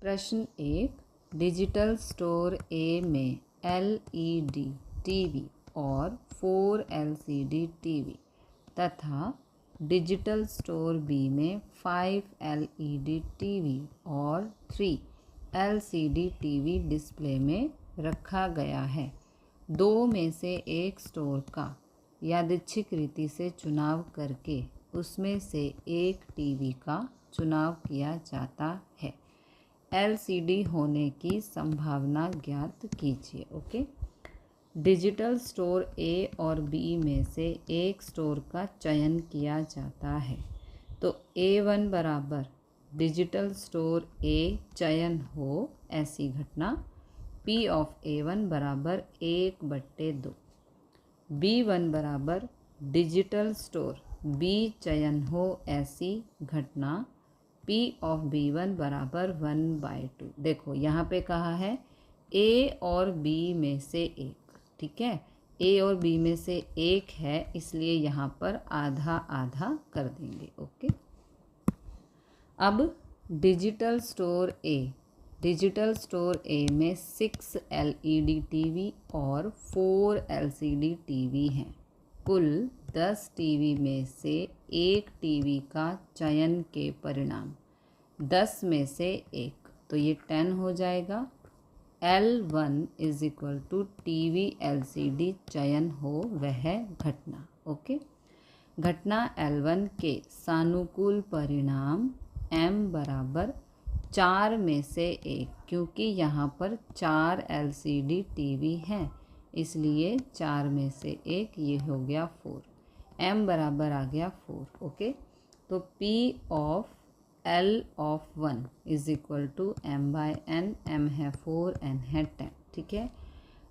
प्रश्न 1, digital store ए में LED TV और 4 LCD टीवी तथा डिजिटल स्टोर बी में 5 LED टीवी और 3 LCD टीवी डिस्प्ले में रखा गया है। दो में से एक स्टोर का यादृच्छिक रीति से चुनाव करके उसमें से एक टीवी का चुनाव किया जाता है। LCD होने की संभावना ज्ञात कीजिए। ओके, डिजिटल स्टोर ए और बी में से एक स्टोर का चयन किया जाता है तो A1 बराबर डिजिटल स्टोर ए चयन हो, ऐसी घटना P ऑफ A1 बराबर 1/2। B1 बराबर डिजिटल स्टोर बी चयन हो, ऐसी घटना P ऑफ B1 बराबर 1/2। देखो यहाँ पे कहा है A और B में से एक, ठीक है, A और B में से एक है, इसलिए यहाँ पर आधा आधा कर देंगे। ओके, अब डिजिटल स्टोर ए में 6 LED टीवी और 4 LCD टीवी हैं। कुल 10 टीवी में से एक टीवी का चयन के परिणाम 10 में से एक, तो ये 10 हो जाएगा। L1 is equal to TV LCD चयन हो वह घटना। ओके, घटना L1 के सानुकूल परिणाम M बराबर 4 में से एक, क्योंकि यहाँ पर 4 LCD टीवी हैं, इसलिए 4 में से एक, ये हो गया 4। M बराबर आ गया 4। ओके, तो P of L of 1 is equal to M/N। M है 4, N है 10, ठीक है।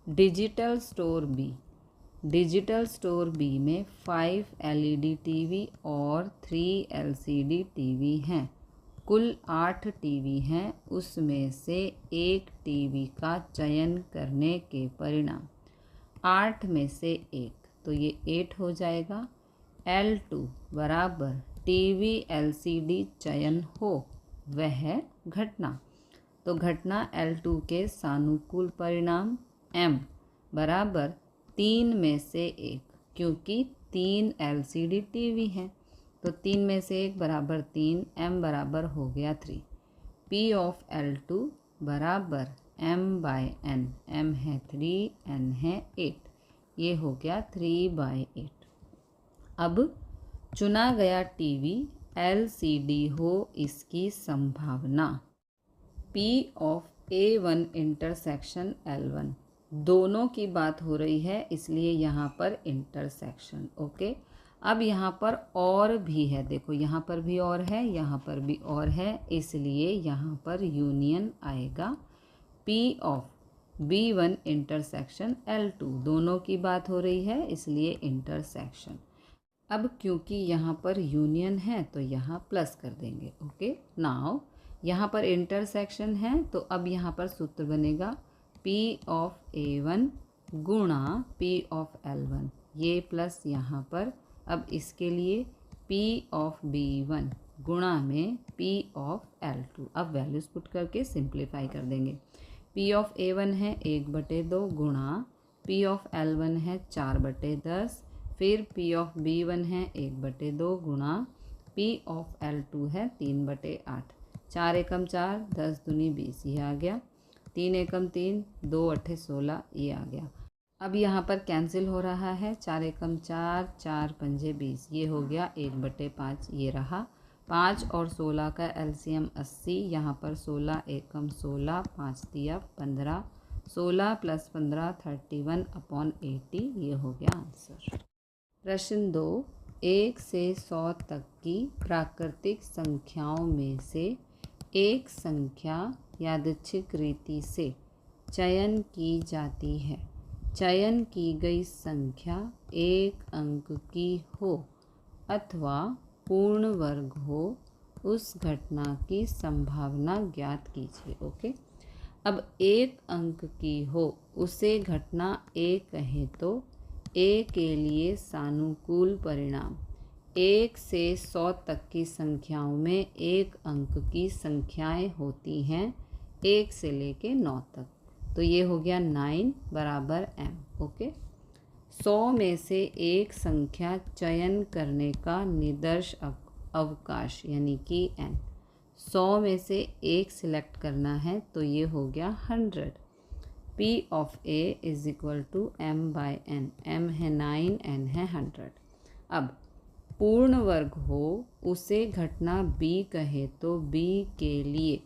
डिजिटल स्टोर बी में 5 LED टीवी और 3 LCD टीवी हैं। कुल 8 टीवी हैं, उसमें से एक टीवी का चयन करने के परिणाम 8 में से एक, तो ये 8 हो जाएगा। L2 बराबर टीवी LCD चयन हो वह घटना, तो घटना L2 के सानुकूल परिणाम M बराबर 3 में से एक, क्योंकि 3 LCD टीवी हैं, तो 3 में से एक बराबर 3, M बराबर हो गया 3। P ऑफ L2 बराबर M/N। M है 3, N है 8, ये हो गया 3/8। अब चुना गया टीवी LCD हो, इसकी संभावना P of A1 intersection L1, दोनों की बात हो रही है, इसलिए यहाँ पर इंटरसेक्शन। ओके, अब यहाँ पर और भी है, देखो यहाँ पर भी और है, यहाँ पर भी और है, इसलिए यहाँ पर यूनियन आएगा। P of B1 intersection L2, दोनों की बात हो रही है, इसलिए इंटरसेक्शन। अब क्योंकि यहाँ पर यूनियन है तो यहाँ प्लस कर देंगे। ओके, नाउ यहाँ पर इंटरसेक्शन है, तो अब यहाँ पर सूत्र बनेगा P ऑफ A1 गुणा P ऑफ L1, ये प्लस यहाँ पर। अब इसके लिए P ऑफ B1 गुणा में P ऑफ L2, अब वैल्यूज़ पुट करके सिंप्लीफाई कर देंगे। P ऑफ A1 है 1/2 गुणा P ऑफ L1 है 4/10, फिर P ऑफ B1 है 1/2 गुणा P ऑफ L2 है 3/8। 4 एकम 4, 10 दूनी 20, ये आ गया। 3 एकम 3, 2 8 16, ये आ गया। अब यहाँ पर कैंसिल हो रहा है, 4 एकम 4, 4 पंजे 20, ये हो गया 1/5, ये रहा। 5 और 16 का LCM 80, यहाँ पर 16 एकम 16, 5 दिया 15, 16 + 15 31/80, ये हो गया आंसर। प्रश्न 2, 1 से 100 तक की प्राकृतिक संख्याओं में से एक संख्या यादृच्छिक रीति से चयन की जाती है। चयन की गई संख्या एक अंक की हो अथवा पूर्ण वर्ग हो, उस घटना की संभावना ज्ञात कीजिए। ओके, अब एक अंक की हो, उसे घटना A कहें तो A के लिए सानुकूल परिणाम 1 से 100 तक की संख्याओं में एक अंक की संख्याएं होती हैं, 1 से लेके 9 तक। तो ये हो गया 9 बराबर m। ओके, 100 में से एक संख्या चयन करने का निदर्श अवकाश यानी कि n। 100 में से एक सिलेक्ट करना है तो ये हो गया 100। P of A is equal to m by n। m है 9, n है 100। अब पूर्ण वर्ग हो उसे घटना B कहे तो B के लिए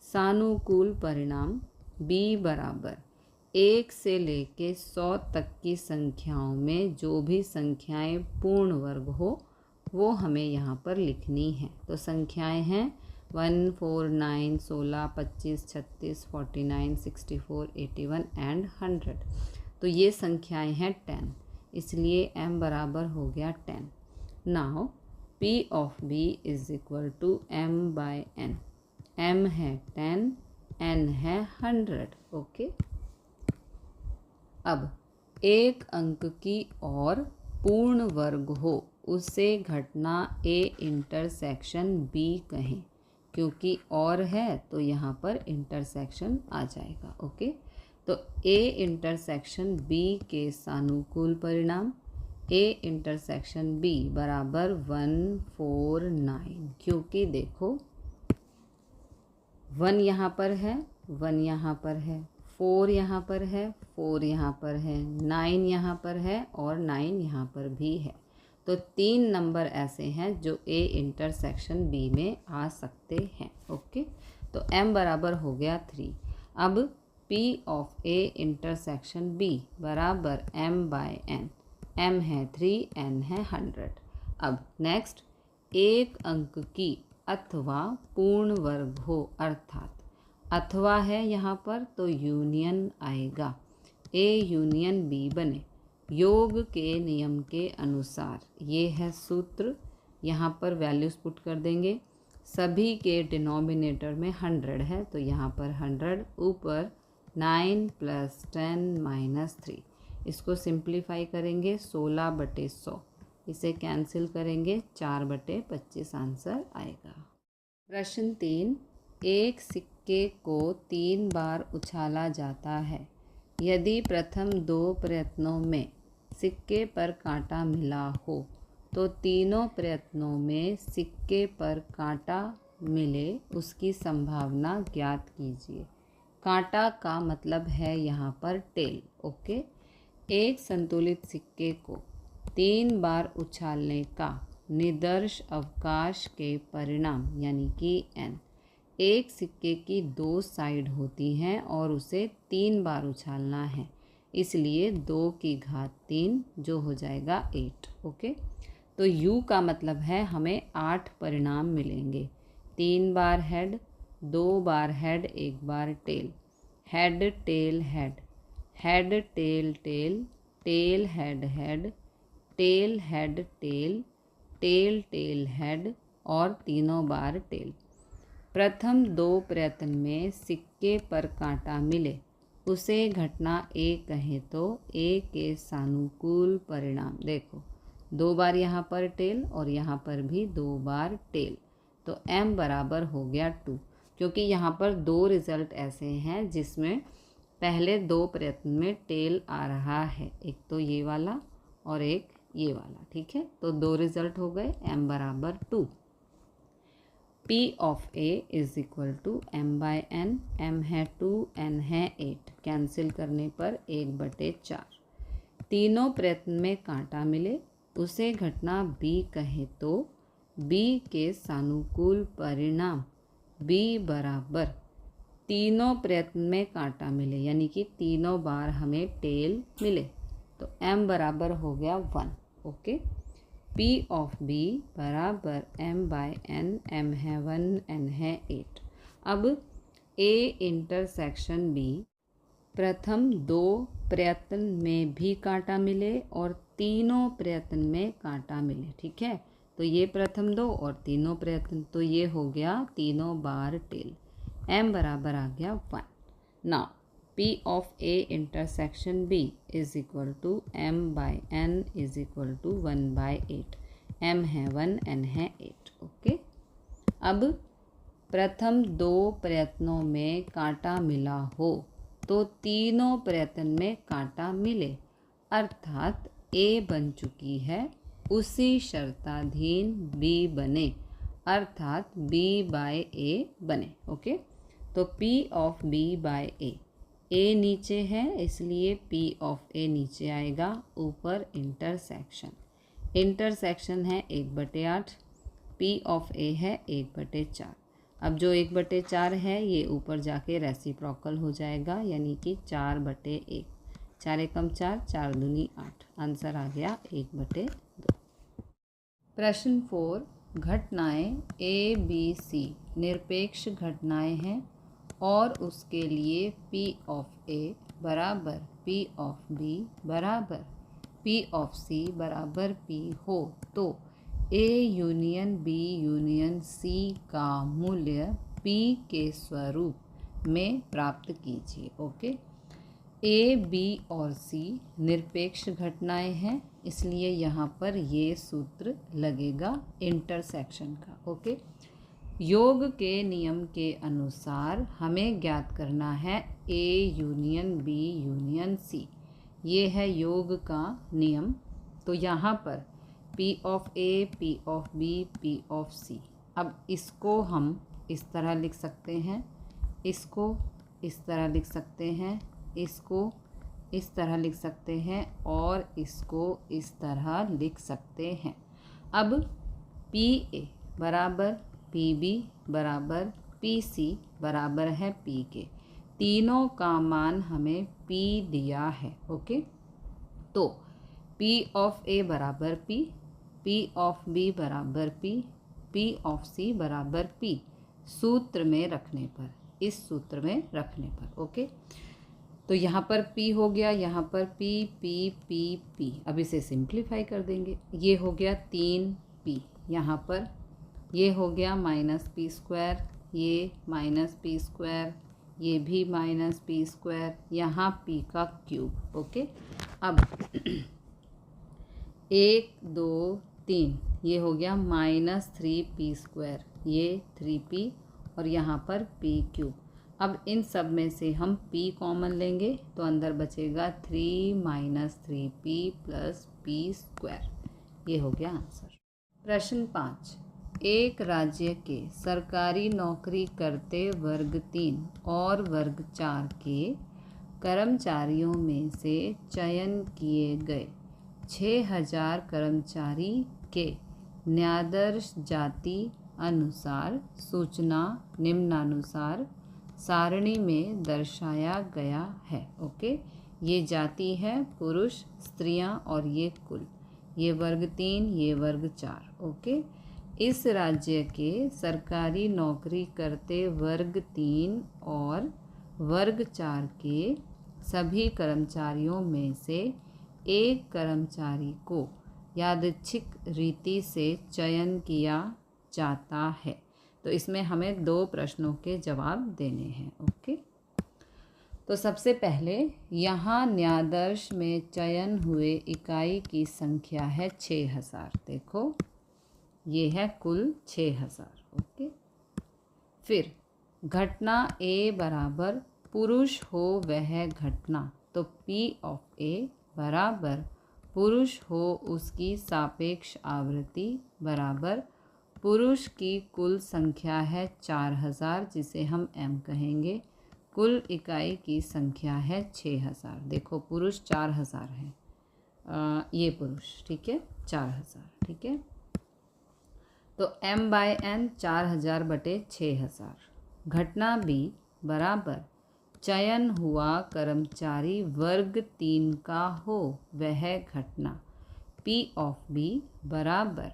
सानुकूल परिणाम B बराबर 1 से लेके 100 तक की संख्याओं में जो भी संख्याएं पूर्ण वर्ग हो वो हमें यहाँ पर लिखनी है। तो संख्याएं हैं 1, 4, 9, 16, 25, 36, 49, 64, 81 एंड 100। तो ये संख्याएं हैं 10, इसलिए m बराबर हो गया 10। Now P of B is equal to m by n। m है 10, n है 100। ओके, अब एक अंक की और पूर्ण वर्ग हो उसे घटना A इंटरसेक्शन B कहें। क्योंकि और है तो यहाँ पर इंटरसेक्शन आ जाएगा। ओके, तो A इंटरसेक्शन B के सानुकूल परिणाम A इंटरसेक्शन B बराबर 149। क्योंकि देखो 1 यहाँ पर है, 1 यहाँ पर है, 4 यहाँ पर है, 4 यहाँ पर है, 9 यहाँ पर है और 9 यहाँ पर भी है। तो 3 नंबर ऐसे हैं जो A इंटरसेक्शन B में आ सकते हैं। ओके, तो m बराबर हो गया 3। अब P of A intersection B बराबर m बाय n। m है 3, n है 100। अब नेक्स्ट, एक अंक की अथवा पूर्ण वर्ग हो, अर्थात अथवा है यहाँ पर तो यूनियन आएगा, A यूनियन B बने योग के नियम के अनुसार। ये है सूत्र, यहाँ पर वैल्यूज़ पुट कर देंगे। सभी के डिनोमिनेटर में 100 है तो यहाँ पर 100, ऊपर 9 + 10 - 3। इसको सिंप्लीफाई करेंगे 16/100, इसे कैंसिल करेंगे 4/25 आंसर आएगा। प्रश्न 3, एक सिक्के को 3 बार उछाला जाता है। यदि प्रथम 2 प्रयत्नों में सिक्के पर कांटा मिला हो तो तीनों प्रयत्नों में सिक्के पर कांटा मिले उसकी संभावना ज्ञात कीजिए। कांटा का मतलब है यहाँ पर टेल। ओके, एक संतुलित सिक्के को 3 बार उछालने का निदर्श अवकाश के परिणाम यानी कि n। एक सिक्के की 2 साइड होती हैं और उसे 3 बार उछालना है, इसलिए 2 की घात 3 जो हो जाएगा 8। ओके, तो U का मतलब है हमें 8 परिणाम मिलेंगे। 3 बार हेड, 2 बार हेड, 1 बार tail. Head tail head, head tail tail, tail head head, tail head tail, tail tail head और तीनों बार टेल। प्रथम 2 प्रयत्न में सिक्के पर कांटा मिले उसे घटना A कहें तो A के सानुकूल परिणाम। देखो 2 बार यहाँ पर टेल और यहाँ पर भी 2 बार टेल, तो m बराबर हो गया 2। क्योंकि यहाँ पर 2 रिज़ल्ट ऐसे हैं जिसमें पहले 2 प्रयत्न में टेल आ रहा है, एक तो ये वाला और एक ये वाला। ठीक है, तो 2 रिज़ल्ट हो गए, m बराबर 2। P of A is equal to m by n। m है 2, n है 8, कैंसिल करने पर 1/4। तीनों प्रयत्न में कांटा मिले उसे घटना B कहे तो B के सानुकूल परिणाम B बराबर तीनों प्रयत्न में कांटा मिले यानी कि तीनों बार हमें टेल मिले, तो m बराबर हो गया 1। ओके, P ऑफ B बराबर m बाय n। m है 1, n है 8। अब A इंटरसेक्शन B, प्रथम 2 प्रयत्न में भी कांटा मिले और तीनों प्रयत्न में कांटा मिले। ठीक है, तो ये प्रथम 2 और तीनों प्रयत्न, तो ये हो गया तीनों बार टेल। m बराबर आ गया 1। Now P of A intersection B is equal to m by n is equal to 1/8। m है 1, n है 8। ओके, अब प्रथम 2 प्रयत्नों में कांटा मिला हो तो तीनों प्रयत्न में कांटा मिले, अर्थात ए बन चुकी है, उसी शर्ताधीन बी बने, अर्थात बी बाय ए बने। ओके, तो P ऑफ B बाय ए नीचे है इसलिए P ऑफ A नीचे आएगा, ऊपर इंटरसेक्शन है 1/8, P ऑफ A है 1/4। अब जो 1/4 है ये ऊपर जाके रेसिप्रोकल हो जाएगा, यानी कि 4/1, 4 एकम 4, 4 दूनी 8, आंसर आ गया 1/2। प्रश्न 4, घटनाएं ABC निरपेक्ष घटनाएं हैं और उसके लिए P ऑफ A बराबर P ऑफ B बराबर P ऑफ C बराबर P हो तो A union B union C का मूल्य P के स्वरूप में प्राप्त कीजिए। ओके, A, B और C निरपेक्ष घटनाएं हैं, इसलिए यहाँ पर ये सूत्र लगेगा इंटरसेक्शन का। ओके, योग के नियम के अनुसार हमें ज्ञात करना है A union B union C, ये है योग का नियम। तो यहाँ पर P of A, P of B, P of C, अब इसको हम इस तरह लिख सकते हैं, इसको इस तरह लिख सकते हैं, इसको इस तरह लिख सकते हैं और इसको इस तरह लिख सकते हैं। अब PA बराबर PB बराबर PC बराबर है P के, तीनों का मान हमें P दिया है। ओके, तो P ऑफ A बराबर P, P ऑफ B बराबर P, P ऑफ C बराबर P, सूत्र में रखने पर, इस सूत्र में रखने पर। ओके, तो यहाँ पर P हो गया, यहाँ पर P P P P, अब इसे सिंप्लीफाई कर देंगे, ये हो गया 3P, यहाँ पर ये हो गया -P², ये -P², ये भी -P², यहाँ P का क्यूब। ओके, अब 1 2 3, ये हो गया -3P², ये 3P और यहाँ पर P³ अब इन सब में से हम P कॉमन लेंगे तो अंदर बचेगा 3 - 3P + P², ये हो गया आंसर। प्रश्न 5, एक राज्य के सरकारी नौकरी करते वर्ग 3 और वर्ग 4 के कर्मचारियों में से चयन किए गए 6000 कर्मचारी के न्यायाधीश जाति अनुसार सूचना निम्नानुसार सारणी में दर्शाया गया है। ओके, ये जाति है पुरुष, स्त्रियां और ये कुल, ये वर्ग 3, ये वर्ग 4। ओके, इस राज्य के सरकारी नौकरी करते वर्ग 3 और वर्ग 4 के सभी कर्मचारियों में से एक कर्मचारी को यादृच्छिक रीति से चयन किया जाता है। तो इसमें हमें 2 प्रश्नों के जवाब देने हैं। ओके, तो सबसे पहले यहाँ न्यायाधीश में चयन हुए इकाई की संख्या है 6000, देखो ये है कुल 6000। ओके, फिर घटना A बराबर पुरुष हो वह घटना, तो P ऑफ A बराबर पुरुष हो उसकी सापेक्ष आवृत्ति बराबर पुरुष की कुल संख्या है 4000, जिसे हम M कहेंगे, कुल इकाई की संख्या है 6000। देखो पुरुष 4000 है, ये पुरुष, ठीक है, 4000, ठीक है। तो M/N 4000/6000। घटना B बराबर चयन हुआ कर्मचारी वर्ग 3 का हो वह घटना, P ऑफ B बराबर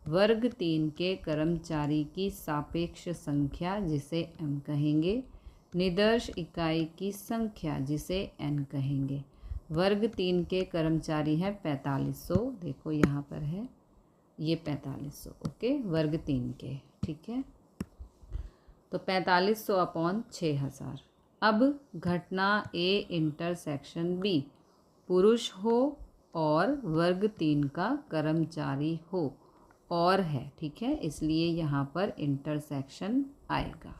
वर्ग 3 के कर्मचारी की सापेक्ष संख्या जिसे M कहेंगे, निदर्श इकाई की संख्या जिसे N कहेंगे। वर्ग 3 के कर्मचारी हैं 4500, देखो यहाँ पर है ये 4500। ओके, वर्ग 3 के, ठीक है, तो 4500/6000। अब घटना A इंटरसेक्शन B पुरुष हो और वर्ग 3 का कर्मचारी हो और है, ठीक है, इसलिए यहाँ पर इंटरसेक्शन आएगा।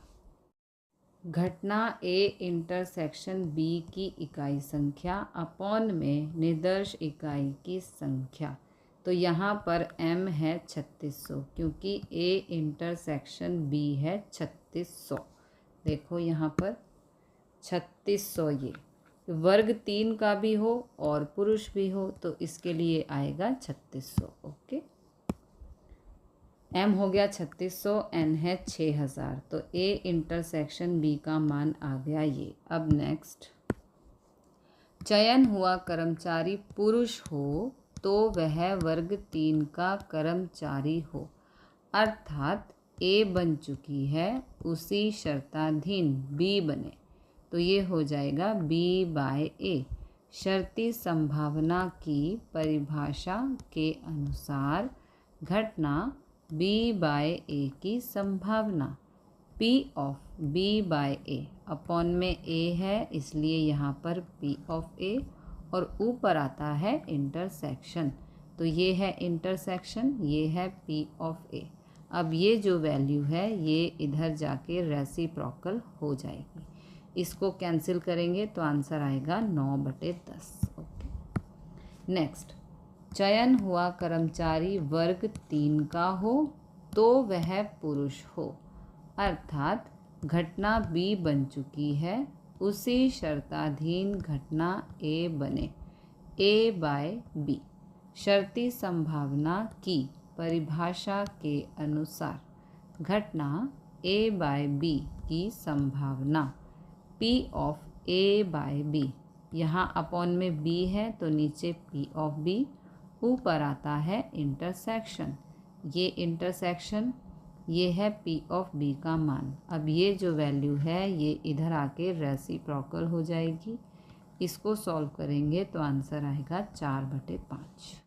घटना ए इंटरसेक्शन बी की इकाई संख्या अपॉन में निदर्श इकाई की संख्या। तो यहाँ पर m है 3600 क्योंकि ए इंटरसेक्शन बी है 3600। देखो यहाँ पर 3600, ये वर्ग 3 का भी हो और पुरुष भी हो तो इसके लिए आएगा 3600। ओके, m हो गया 3600, n है 6000, तो a इंटरसेक्शन b का मान आ गया ये। अब नेक्स्ट, चयन हुआ कर्मचारी पुरुष हो तो वह वर्ग 3 का कर्मचारी हो, अर्थात a बन चुकी है उसी शर्ताधीन b बने, तो ये हो जाएगा b बाय a। शर्ती संभावना की परिभाषा के अनुसार घटना b बाय a की संभावना p of b by a upon में a है, इसलिए यहाँ पर p ऑफ a और ऊपर आता है इंटरसेक्शन, तो ये है इंटरसेक्शन, ये है p ऑफ a। अब ये जो वैल्यू है ये इधर जाके रेसिप्रोकल हो जाएगी, इसको कैंसिल करेंगे तो आंसर आएगा 9/10। ओके, नेक्स्ट, चयन हुआ कर्मचारी वर्ग 3 का हो तो वह पुरुष हो, अर्थात घटना B बन चुकी है उसी शर्ताधीन घटना A बने, A बाय B। शर्ती संभावना की परिभाषा के अनुसार घटना A बाय B की संभावना P of A by B, यहाँ अपॉन में B है तो नीचे P ऑफ B, ऊपर आता है इंटरसेक्शन, ये इंटरसेक्शन, ये है P ऑफ B का मान। अब ये जो वैल्यू है ये इधर आके रेसिप्रोकल हो जाएगी, इसको सॉल्व करेंगे तो आंसर आएगा 4/5।